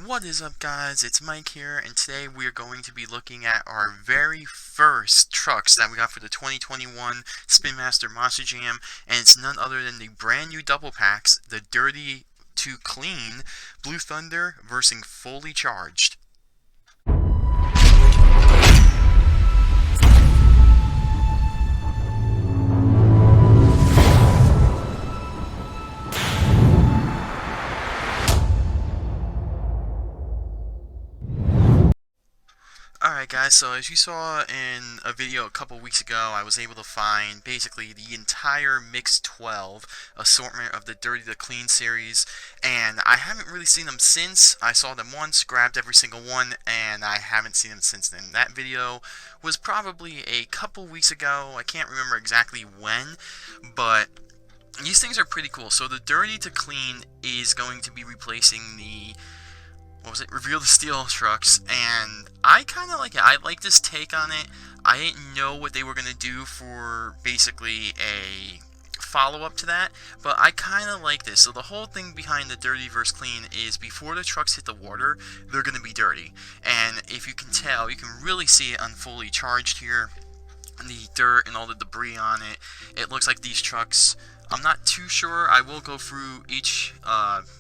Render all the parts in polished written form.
What is up, guys? It's Mike here, and today we are going to be looking at our very first trucks that we got for the 2021 Spin Master Monster Jam, and it's none other than the brand new double packs, the Dirty to Clean Blue Thunder versus Fully Charged. Alright guys, so as you saw in a video a couple weeks ago, I was able to find basically the entire Mix12 assortment of the Dirty to Clean series, and I haven't really seen them since. I saw them once, grabbed every single one, and I haven't seen them since then. That video was probably a couple weeks ago. I can't remember exactly when, but these things are pretty cool. So the Dirty to Clean is going to be replacing the Reveal the Steel trucks, and I kind of like it. I like this take on it. I didn't know what they were going to do for basically a follow-up to that, but I kind of like this. So the whole thing behind the Dirty vs. Clean is before the trucks hit the water, they're going to be dirty. And if you can tell, you can really see it on Fully Charged here. The dirt and all the debris on it. It looks like these trucks, I'm not too sure. I will go through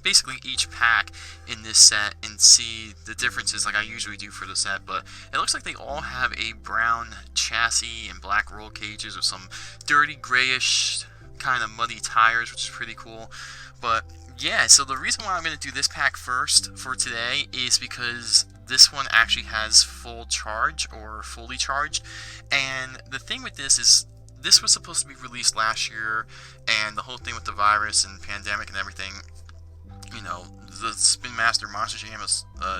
basically each pack in this set and see the differences like I usually do for the set, but it looks like they all have a brown chassis and black roll cages with some dirty grayish kind of muddy tires, which is pretty cool. But yeah, so the reason why I'm going to do this pack first for today is because this one actually has full charge or fully charged, and the thing with this is this was supposed to be released last year, and the whole thing with the virus and pandemic and everything, you know, the Spin Master Monster Jam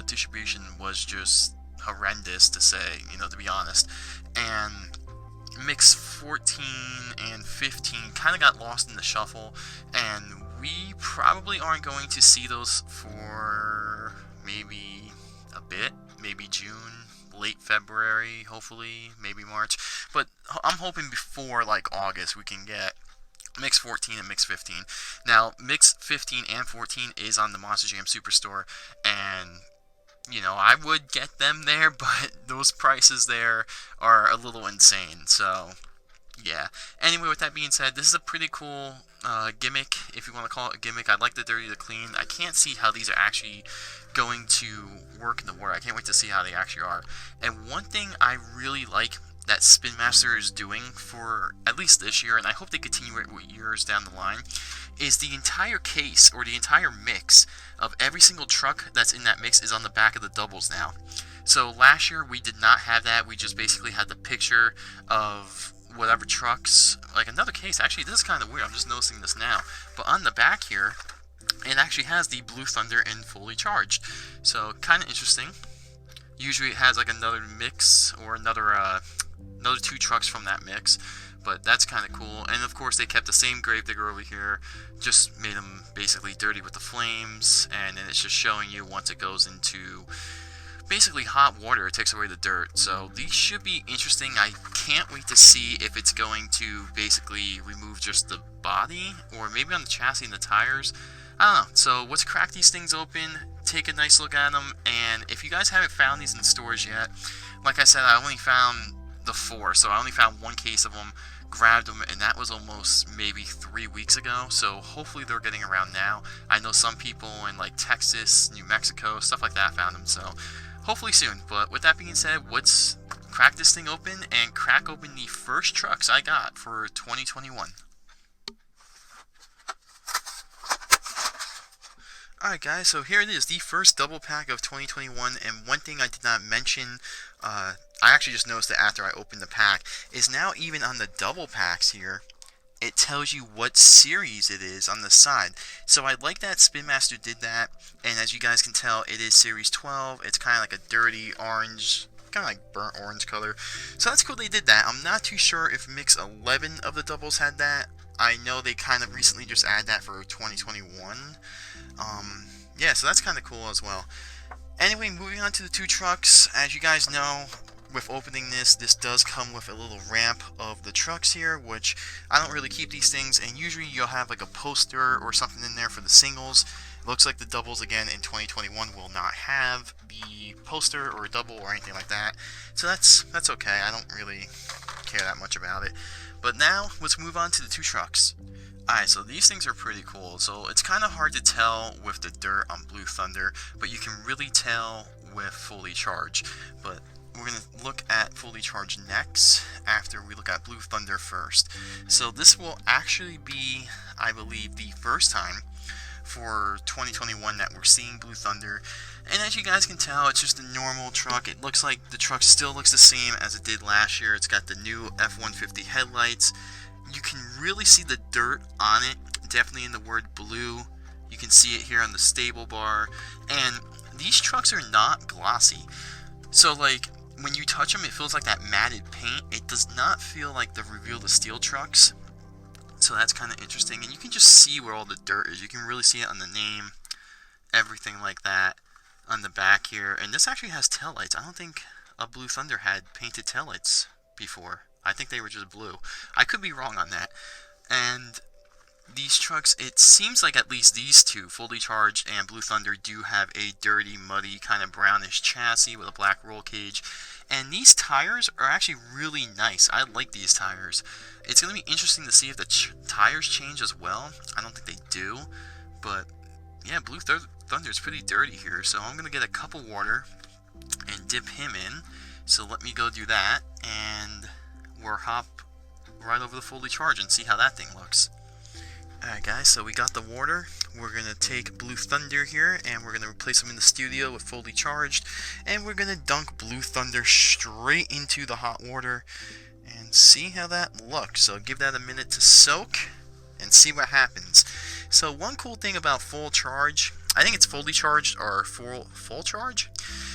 distribution was just horrendous to say, to be honest. And Mix 14 and 15 kind of got lost in the shuffle, and we probably aren't going to see those for maybe a bit, maybe June, late February, hopefully, maybe March. But I'm hoping before like August we can get Mix 14 and Mix 15. Now, Mix 15 and 14 is on the Monster Jam Superstore, and I would get them there, but those prices there are a little insane. So, yeah. Anyway, with that being said, this is a pretty cool gimmick, if you want to call it a gimmick. I like the Dirty to Clean. I can't see how these are actually going to work in the water. I can't wait to see how they actually are. And one thing I really like that Spin Master is doing for at least this year, and I hope they continue it with years down the line, is the entire case or the entire mix of every single truck that's in that mix is on the back of the doubles now. So last year we did not have that. We just basically had the picture of whatever trucks. Like another case, actually this is kind of weird, I'm just noticing this now, but on the back here it actually has the Blue Thunder and Fully Charged. So kind of interesting. Usually it has like another mix or another two trucks from that mix, but that's kind of cool. And of course they kept the same gravedigger over here, just made them basically dirty with the flames, and then it's just showing you once it goes into basically hot water, it takes away the dirt. So these should be interesting. I can't wait to see if it's going to basically remove just the body, or maybe on the chassis and the tires. I don't know. So let's crack these things open, take a nice look at them, and if you guys haven't found these in the stores yet, like I said, I only found the 4, so I only found one case of them, grabbed them, and that was almost maybe 3 weeks ago, so hopefully they're getting around now. I know some people in like Texas, New Mexico, stuff like that found them, so hopefully soon. But with that being said, let's crack this thing open and crack open the first trucks I got for 2021. Alright guys, so here it is, the first double pack of 2021, and one thing I did not mention, I actually just noticed it after I opened the pack, is now even on the double packs here, it tells you what series it is on the side. So I like that Spin Master did that, and as you guys can tell, it is Series 12, it's kind of like a dirty orange, kind of like burnt orange color. So that's cool they did that. I'm not too sure if Mix 11 of the doubles had that. I know they kind of recently just added that for 2021. Yeah, so that's kind of cool as well. Anyway, moving on to the two trucks. As you guys know, with opening this does come with a little ramp of the trucks here, which I don't really keep these things, and usually you'll have like a poster or something in there for the singles, Looks like the doubles again in 2021 will not have the poster or a double or anything like that. So that's okay. I don't really care that much about it. But now let's move on to the two trucks. Alright, so these things are pretty cool. So it's kind of hard to tell with the dirt on Blue Thunder, but you can really tell with Fully Charged. But we're going to look at Fully Charged next, after we look at Blue Thunder first. So this will actually be, I believe, the first time for 2021 that we're seeing Blue Thunder. And as you guys can tell, it's just a normal truck. It looks like the truck still looks the same as it did last year. It's got the new F-150 headlights. You can really see the dirt on it, definitely in the word blue. You can see it here on the stable bar. And these trucks are not glossy. So like, when you touch them, it feels like that matted paint. It does not feel like the Reveal the Steel trucks. So that's kind of interesting. And you can just see where all the dirt is. You can really see it on the name, everything like that on the back here. And this actually has taillights. I don't think a Blue Thunder had painted taillights before. I think they were just blue. I could be wrong on that. And these trucks, it seems like at least these two, Fully Charged and Blue Thunder, do have a dirty, muddy, kind of brownish chassis with a black roll cage. And these tires are actually really nice. I like these tires. It's going to be interesting to see if the tires change as well. I don't think they do. But yeah, Blue Thunder is pretty dirty here. So I'm going to get a cup of water and dip him in. So let me go do that. And we'll hop right over the Fully Charged and see how that thing looks. Alright guys, so we got the water. We're going to take Blue Thunder here, and we're going to replace him in the studio with Fully Charged, and we're going to dunk Blue Thunder straight into the hot water and see how that looks. So give that a minute to soak and see what happens. So one cool thing about Full Charge, I think it's Fully Charged or Full Charge.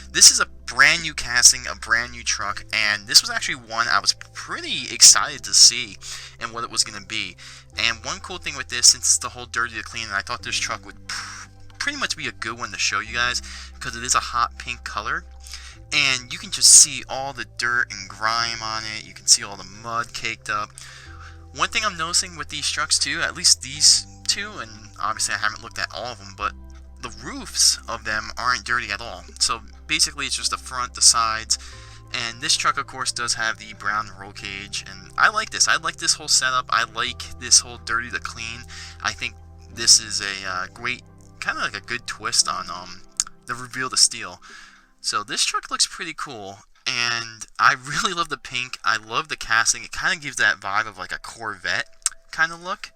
This is a brand new casting, a brand new truck, and this was actually one I was pretty excited to see and what it was going to be. And one cool thing with this, since it's the whole dirty to clean, I thought this truck would pretty much be a good one to show you guys because it is a hot pink color. And you can just see all the dirt and grime on it. You can see all the mud caked up. One thing I'm noticing with these trucks too, at least these two, and obviously I haven't looked at all of them, but the roofs of them aren't dirty at all. So basically it's just the front, the sides, and this truck of course does have the brown roll cage, and I like this. I like this whole setup. I like this whole dirty to clean. I think this is a great, kind of like a good twist on the Reveal the Steel. So this truck looks pretty cool, and I really love the pink. I love the casting. It kind of gives that vibe of like a Corvette kind of look.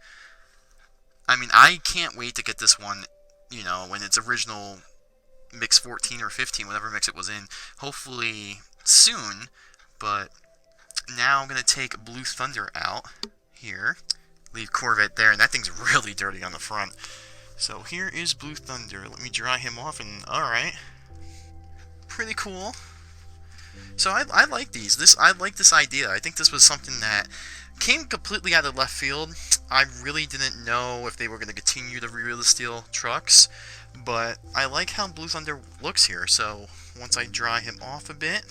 I mean, I can't wait to get this one, you know, when it's original Mix 14 or 15, whatever mix it was in, hopefully soon. But now I'm going to take Blue Thunder out here, leave Corvette there, and that thing's really dirty on the front. So here is Blue Thunder. Let me dry him off, and alright, pretty cool. So I like these. I like this idea. I think this was something that came completely out of left field. I really didn't know if they were going to continue to Reveal the Steel trucks, but I like how Blue Thunder looks here. So once I dry him off a bit,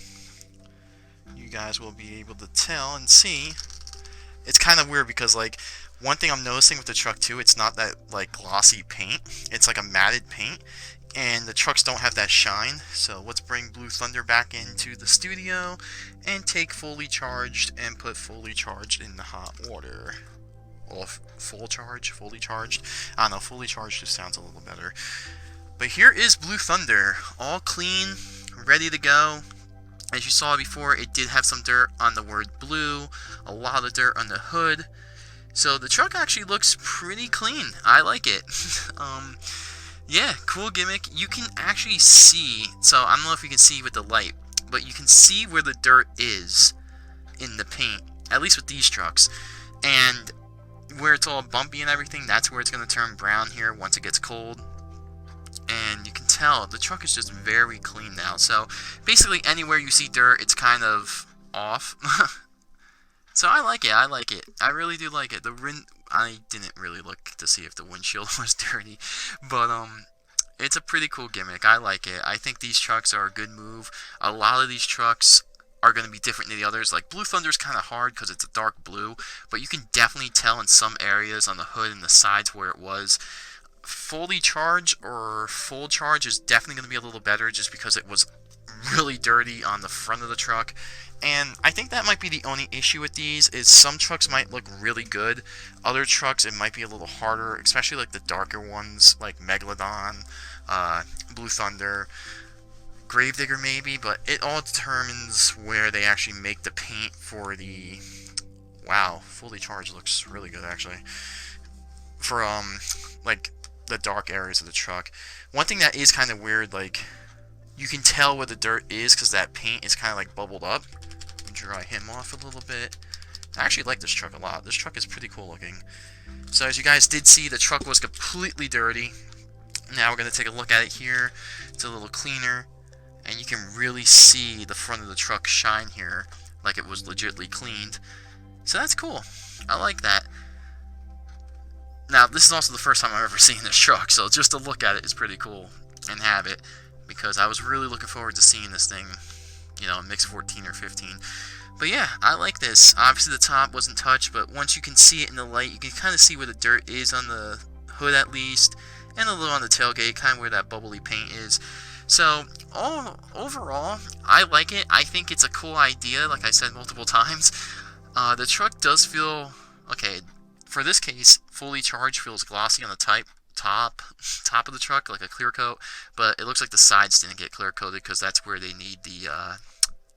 you guys will be able to tell and see. It's kind of weird because, like, one thing I'm noticing with the truck too, it's not that like glossy paint. It's like a matted paint, and the trucks don't have that shine. So let's bring Blue Thunder back into the studio and take Fully Charged and put Fully Charged in the hot water. Well, Fully Charged. I don't know, Fully Charged just sounds a little better. But here is Blue Thunder, all clean, ready to go. As you saw before, it did have some dirt on the word blue, a lot of dirt on the hood. So the truck actually looks pretty clean. I like it. Yeah, cool gimmick. You can actually see, so I don't know if you can see with the light, but you can see where the dirt is in the paint, at least with these trucks. And where it's all bumpy and everything, that's where it's going to turn brown here once it gets cold. And you can tell the truck is just very clean now. So basically anywhere you see dirt, it's kind of off. So I like it. I really do like it. I didn't really look to see if the windshield was dirty, but it's a pretty cool gimmick. I like it. I think these trucks are a good move. A lot of these trucks are going to be different than the others. Like Blue Thunder's kind of hard because it's a dark blue, but you can definitely tell in some areas on the hood and the sides where it was. fully charged or full charge is definitely going to be a little better just because it was really dirty on the front of the truck. And I think that might be the only issue with these, is some trucks might look really good. Other trucks, it might be a little harder, especially like the darker ones, like Megalodon, Blue Thunder, Gravedigger maybe, but it all determines where they actually make the paint for the... Wow, fully charged looks really good actually. For, like, the dark areas of the truck. One thing that is kind of weird, like, you can tell where the dirt is because that paint is kind of like bubbled up. Dry him off a little bit. I actually like this truck a lot. This truck is pretty cool looking. So as you guys did see, the truck was completely dirty. Now we're going to take a look at it here. It's a little cleaner. And you can really see the front of the truck shine here, like it was legitimately cleaned. So that's cool. I like that. Now, this is also the first time I've ever seen this truck, so just to look at it is pretty cool and have it, because I was really looking forward to seeing this thing, you know, Mix 14 or 15. But yeah, I like this. Obviously the top wasn't touched, but once you can see it in the light, you can kind of see where the dirt is on the hood at least, and a little on the tailgate, kind of where that bubbly paint is. So, overall, I like it. I think it's a cool idea, like I said multiple times. The truck does feel, okay, for this case, fully charged feels glossy on the top of the truck, like a clear coat, but it looks like the sides didn't get clear coated because that's where they need the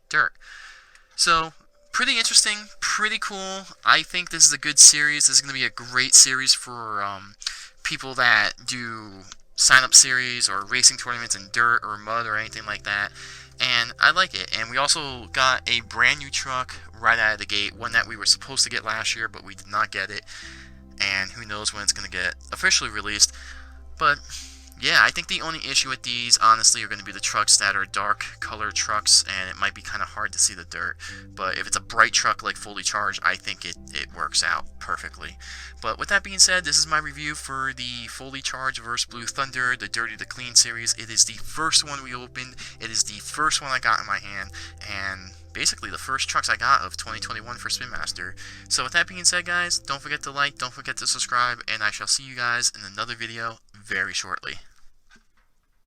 dirt. So, pretty interesting, pretty cool. I think this is a good series. This is going to be a great series for people that do sign-up series or racing tournaments in dirt or mud or anything like that. And I like it. And we also got a brand new truck right out of the gate, one that we were supposed to get last year, but we did not get it. And who knows when it's going to get officially released. But yeah, I think the only issue with these, honestly, are going to be the trucks that are dark color trucks, and it might be kind of hard to see the dirt. But if it's a bright truck like fully charged, I think it works out perfectly. But with that being said, this is my review for the fully charged vs. Blue Thunder, the Dirty to Clean series. It is the first one we opened. It is the first one I got in my hand, and basically the first trucks I got of 2021 for Spin Master. So with that being said, guys, don't forget to like, don't forget to subscribe, and I shall see you guys in another video very shortly.